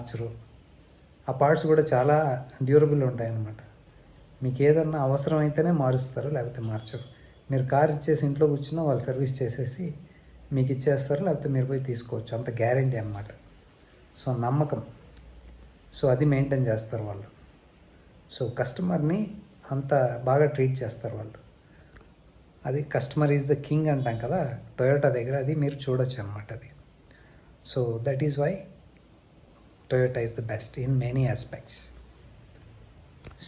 మార్చరు. ఆ పార్ట్స్ కూడా చాలా డ్యూరబుల్ ఉంటాయన్నమాట. మీకు ఏదన్నా అవసరం అయితేనే మారుస్తారు, లేకపోతే మార్చరు. మీరు కార్ ఇచ్చేసి ఇంట్లో కూర్చున్నా వాళ్ళు సర్వీస్ చేసేసి మీకు ఇచ్చేస్తారు, లేకపోతే మీరు పోయి తీసుకోవచ్చు. అంత గ్యారంటీ అన్నమాట. సో నమ్మకం, సో అది మెయింటైన్ చేస్తారు వాళ్ళు. సో కస్టమర్ని అంత బాగా ట్రీట్ చేస్తారు వాళ్ళు. అది కస్టమర్ ఈజ్ ద కింగ్ అంటాం కదా టొయోటా దగ్గర, అది మీరు చూడొచ్చు అనమాట అది. So that is why Toyota is the best in many aspects.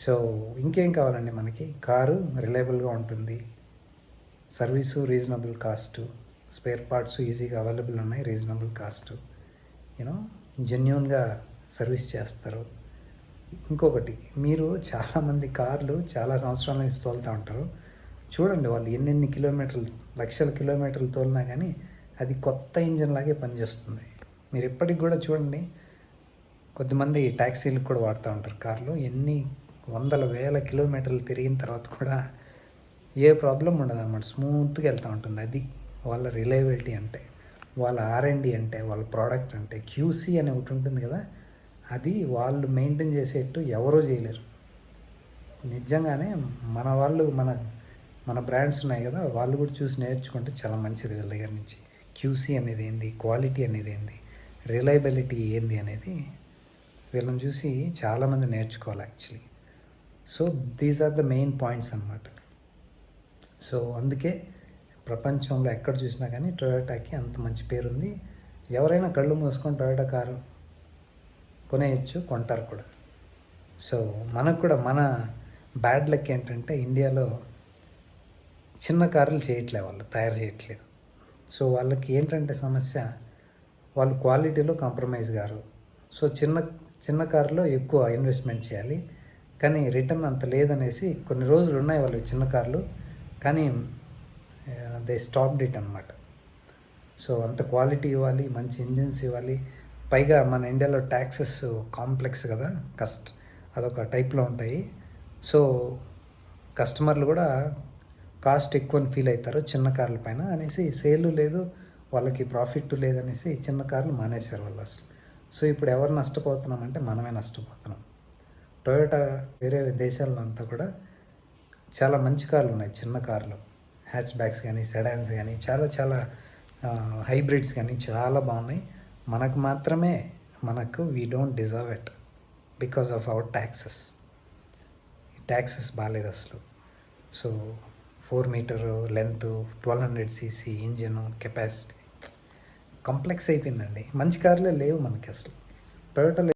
So ఇంకేం కావాలండి మనకి? కారు రిలయబుల్గా ఉంటుంది, service reasonable cost, spare parts ఈజీగా అవైలబుల్ ఉన్నాయి, రీజనబుల్ కాస్ట్, యూనో జెన్యూన్గా సర్వీస్ చేస్తారు. ఇంకొకటి, మీరు చాలామంది కార్లు చాలా సంవత్సరాల నుంచి తోలుతూ ఉంటారు. చూడండి వాళ్ళు ఎన్నెన్ని కిలోమీటర్లు, లక్షల కిలోమీటర్లు తోలినా కానీ అది కొత్త ఇంజన్ లాగే పనిచేస్తుంది. మీరు ఎప్పటికి కూడా చూడండి, కొద్దిమంది ట్యాక్సీలకు కూడా వాడుతూ ఉంటారు కార్లు. ఎన్ని వందల వేల కిలోమీటర్లు తిరిగిన తర్వాత కూడా ఏ ప్రాబ్లం ఉండదు అన్నమాట, స్మూత్గా వెళ్తూ ఉంటుంది. అది వాళ్ళ రిలయబిలిటీ అంటే, వాళ్ళ R&D అంటే, వాళ్ళ ప్రోడక్ట్ అంటే. QC అనే ఒకటి ఉంటుంది కదా, అది వాళ్ళు మెయింటైన్ చేసేట్టు ఎవరూ చేయలేరు. నిజంగానే మన వాళ్ళు, మన బ్రాండ్స్ ఉన్నాయి కదా, వాళ్ళు కూడా చూసి నేర్చుకుంటే చాలా మంచిది వీళ్ళ దగ్గర నుంచి. QC అనేది ఏంది, క్వాలిటీ అనేది ఏంది, రిలయబిలిటీ ఏంది అనేది వీళ్ళని చూసి చాలామంది నేర్చుకోవాలి actually. So these are the main points అన్నమాట. సో అందుకే ప్రపంచంలో ఎక్కడ చూసినా కానీ టొయోటాకి అంత మంచి పేరుంది. ఎవరైనా కళ్ళు మూసుకొని టొయోటా కారు కొనేయచ్చు, కొంటారు కూడా. సో మనకు కూడా మన బ్యాడ్ లక్ ఏంటంటే ఇండియాలో చిన్న కార్లు చేయట్లేదు, వాళ్ళు తయారు చేయట్లేదు. సో వాళ్ళకి ఏంటంటే సమస్య, వాళ్ళు క్వాలిటీలో కాంప్రమైజ్ గారు. సో చిన్న కారులో ఎక్కువ ఇన్వెస్ట్మెంట్ చేయాలి, కానీ రిటర్న్ అంత లేదనేసి కొన్ని రోజులు ఉన్నాయి వాళ్ళకి చిన్న కార్లు, కానీ దే స్టాప్డ్ ఇట్ అనమాట. సో అంత క్వాలిటీ ఇవ్వాలి, మంచి ఇంజిన్స్ ఇవ్వాలి. పైగా మన ఇండియాలో ట్యాక్సెస్ కాంప్లెక్స్ కదా, అదొక టైప్లో ఉంటాయి. సో కస్టమర్లు కూడా కాస్ట్ ఎక్కువ అని ఫీల్ అవుతారు చిన్న కార్ల పైన అనేసి, సేల్ లేదు వాళ్ళకి, ప్రాఫిట్ లేదనేసి చిన్న కార్లు మానేశారు వాళ్ళు అసలు. సో ఇప్పుడు ఎవరు నష్టపోతున్నామంటే మనమే నష్టపోతున్నాం. టొయోటా వేరే దేశాల్లో అంతా కూడా చాలా మంచి కార్లు ఉన్నాయి, చిన్న కార్లు, హ్యాచ్ బ్యాక్స్ కానీ, సెడాన్స్ కానీ, చాలా హైబ్రిడ్స్ కానీ చాలా బాగున్నాయి. మనకు మాత్రమే, we don't deserve it because of our taxes బాగాలేదు అసలు. So 4 metre length, 1200cc engine capacity, complex అయిపోయిందండి. మంచి కార్లే లేవు మనకి అసలు. టొయోటాలో